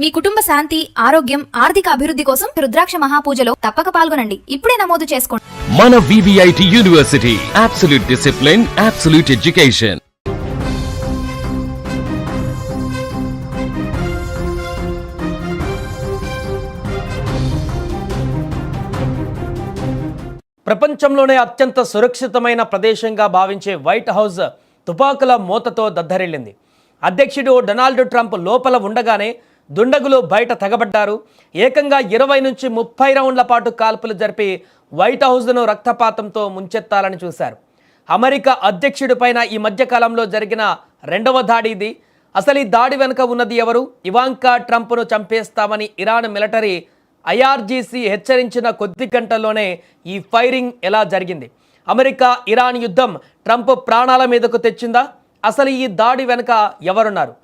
మీ కుటుంబ శాంతి, ఆరోగ్యం, ఆర్థిక అభివృద్ధి కోసం రుద్రాక్ష మహాపూజలో తప్పక పాల్గొనండి. ఇప్పుడే నమోదు చేసుకోండి. మన VVIT university, absolute discipline, absolute education. ప్రపంచంలోనే అత్యంత సురక్షితమైన ప్రదేశంగా భావించే వైట్ హౌస్ తుపాకుల మూతతో దద్దరిల్లింది. అధ్యక్షుడు డొనాల్డ్ ట్రంప్ లోపల ఉండగానే దుండగులు బయట తెగబడ్డారు. ఏకంగా 20 నుంచి 30 రౌండ్ల పాటు కాల్పులు జరిపి వైట్ హౌస్ను రక్తపాతంతో ముంచెత్తాలని చూశారు. అమెరికా అధ్యక్షుడిపైన ఈ మధ్యకాలంలో జరిగిన రెండవ దాడి ఇది. అసలు ఈ దాడి వెనుక ఉన్నది ఎవరు? ఇవాంకా ట్రంప్ను చంపేస్తామని ఇరాన్ మిలిటరీ ఐఆర్జీసీ హెచ్చరించిన కొద్ది గంటల్లోనే ఈ ఫైరింగ్ ఎలా జరిగింది? అమెరికా ఇరాన్ యుద్ధం ట్రంప్ ప్రాణాల మీదకు తెచ్చిందా? అసలు ఈ దాడి వెనుక ఎవరున్నారు?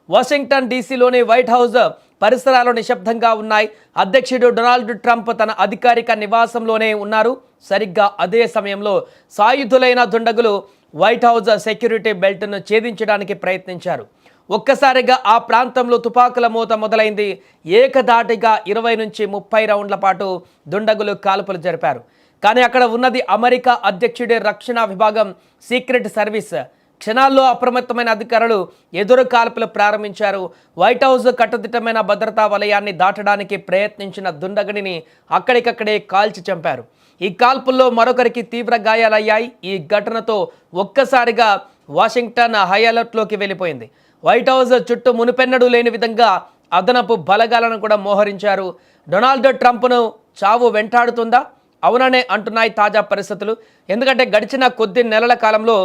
వాషింగ్టన్ డీసీలోని వైట్ హౌస్ పరిసరాలు నిశ్శబ్దంగా ఉన్నాయి. అధ్యక్షుడు డొనాల్డ్ ట్రంప్ తన అధికారిక నివాసంలోనే ఉన్నారు. సరిగ్గా అదే సమయంలో సాయుధులైన దుండగులు వైట్ హౌస్ సెక్యూరిటీ బెల్ట్ను ఛేదించడానికి ప్రయత్నించారు. ఒక్కసారిగా ఆ ప్రాంతంలో తుపాకుల మూత మొదలైంది. ఏకధాటిగా 20 నుంచి 30 రౌండ్ల పాటు దుండగులు కాల్పులు జరిపారు. కానీ అక్కడ ఉన్నది అమెరికా అధ్యక్షుడి రక్షణ విభాగం, సీక్రెట్ సర్వీస్. క్షణాల్లో అప్రమత్తమైన అధికారులు ఎదురు కాల్పులు ప్రారంభించారు. వైట్ హౌస్ కట్టుదిట్టమైన భద్రతా వలయాన్ని దాటడానికి ప్రయత్నించిన దుండగుడిని అక్కడికక్కడే కాల్చి చంపారు. ఈ కాల్పుల్లో మరొకరికి తీవ్ర గాయాలయ్యాయి. ఈ ఘటనతో ఒక్కసారిగా వాషింగ్టన్ హై అలర్ట్లోకి వెళ్ళిపోయింది. వైట్ హౌస్ చుట్టూ మునుపెన్నడూ లేని విధంగా అదనపు బలగాలను కూడా మోహరించారు. డొనాల్డ్ ట్రంప్ను చావు వెంటాడుతుందా? అవుననే అంటున్నాయి తాజా పరిస్థితులు. ఎందుకంటే గడిచిన కొద్ది నెలల కాలంలో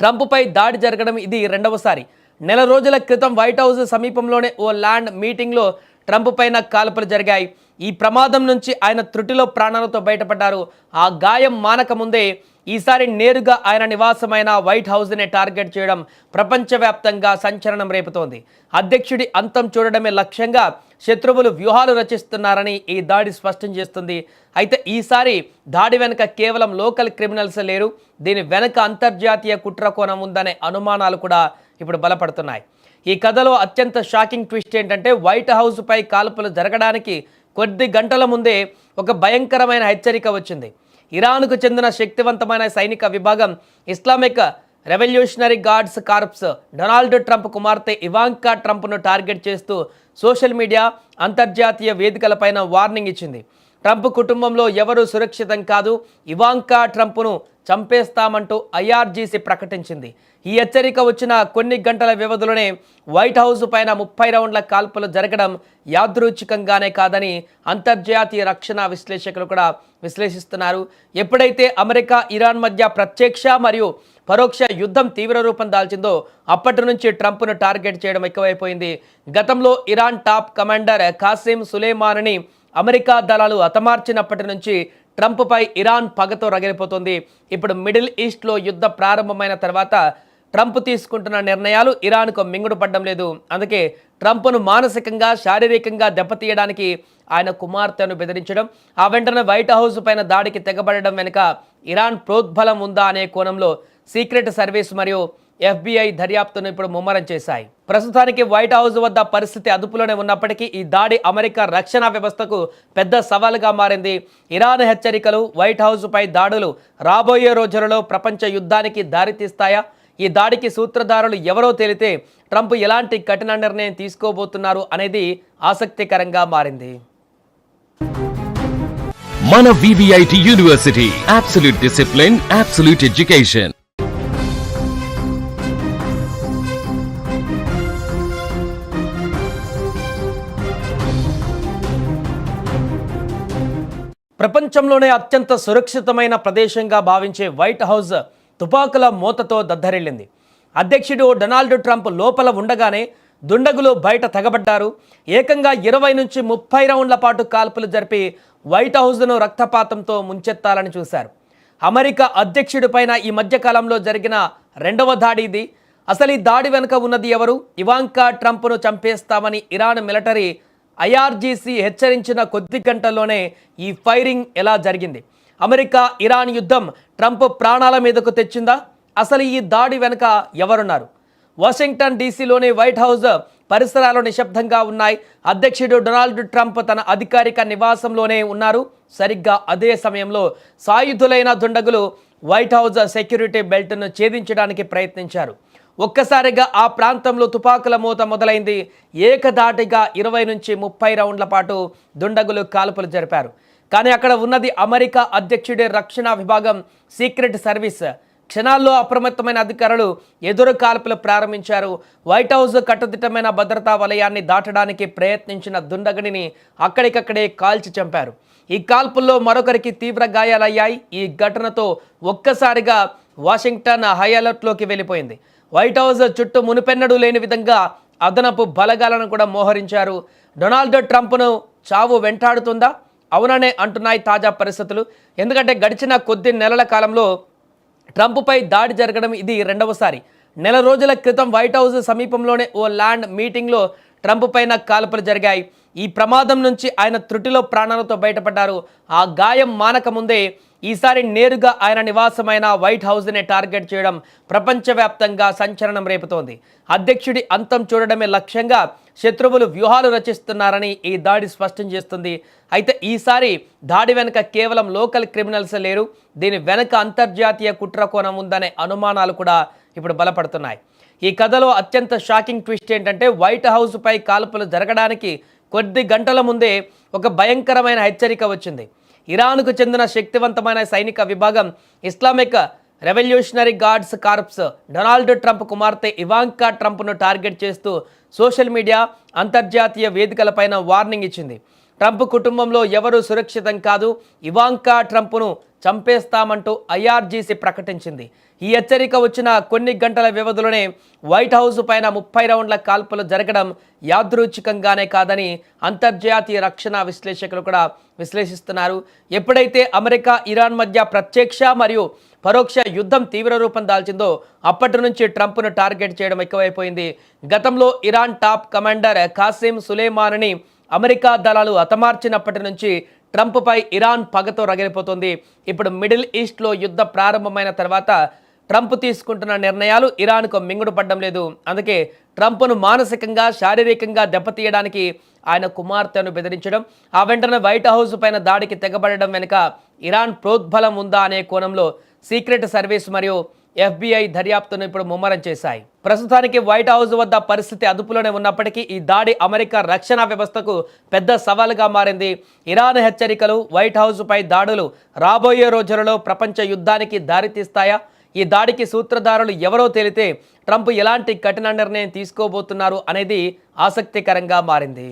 ట్రంప్పై దాడి జరగడం ఇది రెండవసారి. నెల రోజుల క్రితం వైట్ హౌస్ సమీపంలోనే ఓ ల్యాండ్ మీటింగ్లో ట్రంప్ పైన కాల్పులు జరిగాయి. ఈ ప్రమాదం నుంచి ఆయన త్రుటిలో ప్రాణాలతో బయటపడ్డారు. ఆ గాయం మానక ముందే ఈసారి నేరుగా ఆయన నివాసమైన వైట్ హౌస్ని టార్గెట్ చేయడం ప్రపంచవ్యాప్తంగా సంచలనం రేపుతోంది. అధ్యక్షుడి అంతం చూడడమే లక్ష్యంగా శత్రువులు వ్యూహాలు రచిస్తున్నారని ఈ దాడి స్పష్టం చేస్తుంది. అయితే ఈసారి దాడి వెనుక కేవలం లోకల్ క్రిమినల్స్ లేరు. దీని వెనుక అంతర్జాతీయ కుట్ర కోణం ఉందనే అనుమానాలు కూడా ఇప్పుడు బలపడుతున్నాయి. ఈ కథలో అత్యంత షాకింగ్ ట్విస్ట్ ఏంటంటే వైట్ హౌస్పై కాల్పులు జరగడానికి కొద్ది గంటల ముందే ఒక భయంకరమైన హెచ్చరిక వచ్చింది. ఇరాన్కు చెందిన శక్తివంతమైన సైనిక విభాగం Islamic Revolutionary Guards Corps Donald Trump కుమార్తె ఇవాంకా ట్రంప్ను టార్గెట్ చేస్తూ సోషల్ మీడియా, అంతర్జాతీయ వేదికలపైన వార్నింగ్ ఇచ్చింది. ట్రంప్ కుటుంబంలో ఎవరూ సురక్షితం కాదు, ఇవాంకా ట్రంప్ను చంపేస్తామంటూ ఐఆర్జీసీ ప్రకటించింది. ఈ హెచ్చరిక వచ్చిన కొన్ని గంటల వ్యవధిలోనే వైట్ హౌస్ పైన 30 రౌండ్ల కాల్పులు జరగడం యాదృచ్ఛికంగానే కాదని అంతర్జాతీయ రక్షణ విశ్లేషకులు కూడా విశ్లేషిస్తున్నారు. ఎప్పుడైతే అమెరికా ఇరాన్ మధ్య ప్రత్యక్ష మరియు పరోక్ష యుద్ధం తీవ్ర రూపం దాల్చిందో అప్పటి నుంచి ట్రంప్ను టార్గెట్ చేయడం ఎక్కువైపోయింది. గతంలో ఇరాన్ టాప్ కమాండర్ ఖాసిం సులేమానీని అమెరికా దళాలు హతమార్చినప్పటి నుంచి ట్రంప్పై ఇరాన్ పగతో రగిలిపోతుంది. ఇప్పుడు మిడిల్ ఈస్ట్లో యుద్ధ ప్రారంభమైన తర్వాత ట్రంప్ తీసుకుంటున్న నిర్ణయాలు ఇరాన్కు మింగుడు పడడం లేదు. అందుకే ట్రంప్ను మానసికంగా, శారీరకంగా దెబ్బతీయడానికి ఆయన కుమార్తెను బెదిరించడం, ఆ వెంటనే వైట్ హౌస్ పైన దాడికి తెగబడడం వెనుక ఇరాన్ ప్రోద్బలం ఉందా అనే కోణంలో సీక్రెట్ సర్వీస్ మరియు FBI దర్యాప్తును ఇప్పుడు ముమ్మరం చేశాయి. ప్రస్తుతానికి వైట్ హౌస్ వద్ద పరిస్థితి అదుపులోనే ఉన్నప్పటికీ ఈ దాడి అమెరికా రక్షణ వ్యవస్థకు పెద్ద సవాలుగా మారింది. ఇరాన్ హెచ్చరికలు, వైట్ హౌస్పై దాడులు రాబోయే రోజులలో ప్రపంచ యుద్ధానికి దారితీస్తాయా? ఈ దాడికి సూత్రధారులు ఎవరో తేలితే ట్రంప్ ఎలాంటి కఠిన నిర్ణయం తీసుకోబోతున్నారు అనేది ఆసక్తికరంగా మారింది. మన VVIT university, absolute discipline, absolute education. ప్రపంచంలోనే అత్యంత సురక్షితమైన ప్రదేశంగా భావించే వైట్ హౌస్ తుపాకుల మూతతో దద్దరిల్లింది. అధ్యక్షుడు డొనాల్డ్ ట్రంప్ లోపల ఉండగానే దుండగులు బయట తెగబడ్డారు. ఏకంగా 20 నుంచి 30 రౌండ్ల పాటు కాల్పులు జరిపి వైట్ హౌస్ను రక్తపాతంతో ముంచెత్తాలని చూశారు. అమెరికా అధ్యక్షుడిపైన ఈ మధ్యకాలంలో జరిగిన రెండవ దాడి ఇది. అసలు ఈ దాడి వెనుక ఉన్నది ఎవరు? ఇవాంకా ట్రంప్ను చంపేస్తామని ఇరాన్ మిలిటరీ ఐఆర్జీసీ హెచ్చరించిన కొద్ది గంటల్లోనే ఈ ఫైరింగ్ ఎలా జరిగింది? అమెరికా ఇరాన్ యుద్ధం ట్రంప్ ప్రాణాల మీదకు తెచ్చిందా? అసలు ఈ దాడి వెనుక ఎవరున్నారు? వాషింగ్టన్ డీసీలోని వైట్ హౌస్ పరిసరాలు నిశ్శబ్దంగా ఉన్నాయి. అధ్యక్షుడు డొనాల్డ్ ట్రంప్ తన అధికారిక నివాసంలోనే ఉన్నారు. సరిగ్గా అదే సమయంలో సాయుధులైన దుండగులు వైట్ హౌస్ సెక్యూరిటీ బెల్ట్ను ఛేదించడానికి ప్రయత్నించారు. ఒక్కసారిగా ఆ ప్రాంతంలో తుపాకుల మూత మొదలైంది. ఏకధాటిగా 20 నుంచి 30 రౌండ్ల పాటు దుండగులు కాల్పులు జరిపారు. కానీ అక్కడ ఉన్నది అమెరికా అధ్యక్షుడి రక్షణ విభాగం, సీక్రెట్ సర్వీస్. క్షణాల్లో అప్రమత్తమైన అధికారులు ఎదురు కాల్పులు ప్రారంభించారు. వైట్ హౌస్ కట్టుదిట్టమైన భద్రతా వలయాన్ని దాటడానికి ప్రయత్నించిన దుండగుడిని అక్కడికక్కడే కాల్చి చంపారు. ఈ కాల్పుల్లో మరొకరికి తీవ్ర గాయాలయ్యాయి. ఈ ఘటనతో ఒక్కసారిగా వాషింగ్టన్ హై అలర్ట్లోకి వెళ్ళిపోయింది. వైట్ హౌస్ చుట్టూ మునుపెన్నడూ లేని విధంగా అదనపు బలగాలను కూడా మోహరించారు. డొనాల్డ్ ట్రంప్ను చావు వెంటాడుతుందా? అవుననే అంటున్నాయి తాజా పరిస్థితులు. ఎందుకంటే గడిచిన కొద్ది నెలల కాలంలో ట్రంప్పై దాడి జరగడం ఇది రెండవసారి. నెల రోజుల క్రితం వైట్ హౌస్ సమీపంలోనే ఓ ల్యాండ్ మీటింగ్లో ట్రంప్ పైన కాల్పులు జరిగాయి. ఈ ప్రమాదం నుంచి ఆయన త్రుటిలో ప్రాణాలతో బయటపడ్డారు. ఆ గాయం మానక ముందే ఈసారి నేరుగా ఆయన నివాసమైన వైట్ హౌస్ని టార్గెట్ చేయడం ప్రపంచవ్యాప్తంగా సంచలనం రేపుతోంది. అధ్యక్షుడి అంతం చూడడమే లక్ష్యంగా శత్రువులు వ్యూహాలు రచిస్తున్నారని ఈ దాడి స్పష్టం చేస్తుంది. అయితే ఈసారి దాడి వెనుక కేవలం లోకల్ క్రిమినల్స్ లేరు. దీని వెనుక అంతర్జాతీయ కుట్ర కోణం ఉందనే అనుమానాలు కూడా ఇప్పుడు బలపడుతున్నాయి. ఈ కథలో అత్యంత షాకింగ్ ట్విస్ట్ ఏంటంటే వైట్ హౌస్పై కాల్పులు జరగడానికి కొద్ది గంటల ముందే ఒక భయంకరమైన హెచ్చరిక వచ్చింది. ఇరాన్కు చెందిన శక్తివంతమైన సైనిక విభాగం Islamic Revolutionary Guards Corps Donald Trump కుమార్తె ఇవాంకా ట్రంప్ను టార్గెట్ చేస్తూ సోషల్ మీడియా, అంతర్జాతీయ వేదికలపైన వార్నింగ్ ఇచ్చింది. ట్రంప్ కుటుంబంలో ఎవరూ సురక్షితం కాదు, ఇవాంకా ట్రంప్ను చంపేస్తామంటూ ఐఆర్జీసీ ప్రకటించింది. ఈ హెచ్చరిక వచ్చిన కొన్ని గంటల వ్యవధిలోనే వైట్ హౌస్ పైన 30 రౌండ్ల కాల్పులు జరగడం యాదృచ్ఛికంగానే కాదని అంతర్జాతీయ రక్షణ విశ్లేషకులు కూడా విశ్లేషిస్తున్నారు. ఎప్పుడైతే అమెరికా, ఇరాన్ మధ్య ప్రత్యక్ష మరియు పరోక్ష యుద్ధం తీవ్ర రూపం దాల్చిందో అప్పటి నుంచి ట్రంప్ను టార్గెట్ చేయడం ఎక్కువైపోయింది. గతంలో ఇరాన్ టాప్ కమాండర్ కాసిం సులేమానీని అమెరికా దళాలు హతమార్చినప్పటి నుంచి ట్రంప్పై ఇరాన్ పగతో రగిలిపోతుంది. ఇప్పుడు మిడిల్ ఈస్ట్లో యుద్ధ ప్రారంభమైన తర్వాత ట్రంప్ తీసుకుంటున్న నిర్ణయాలు ఇరాన్కు మింగుడు పడడం లేదు. అందుకే ట్రంప్ను మానసికంగా, శారీరకంగా దెబ్బతీయడానికి ఆయన కుమార్తెను బెదిరించడం, ఆ వెంటనే వైట్ హౌస్ పైన దాడికి తెగబడడం వెనుక ఇరాన్ ప్రోద్బలం ఉందా అనే కోణంలో సీక్రెట్ సర్వీస్ మరియు FBI దర్యాప్తును ఇప్పుడు ముమ్మరం చేశాయి. ప్రస్తుతానికి వైట్ హౌస్ వద్ద పరిస్థితి అదుపులోనే ఉన్నప్పటికీ ఈ దాడి అమెరికా రక్షణ వ్యవస్థకు పెద్ద సవాలుగా మారింది. ఇరాన్ హెచ్చరికలు, వైట్ హౌస్ పై దాడులు రాబోయే రోజులలో ప్రపంచ యుద్ధానికి దారితీస్తాయా? ఈ దాడికి సూత్రధారులు ఎవరో తేలితే ట్రంప్ ఎలాంటి కఠిన నిర్ణయం తీసుకోబోతున్నారు అనేది ఆసక్తికరంగా మారింది.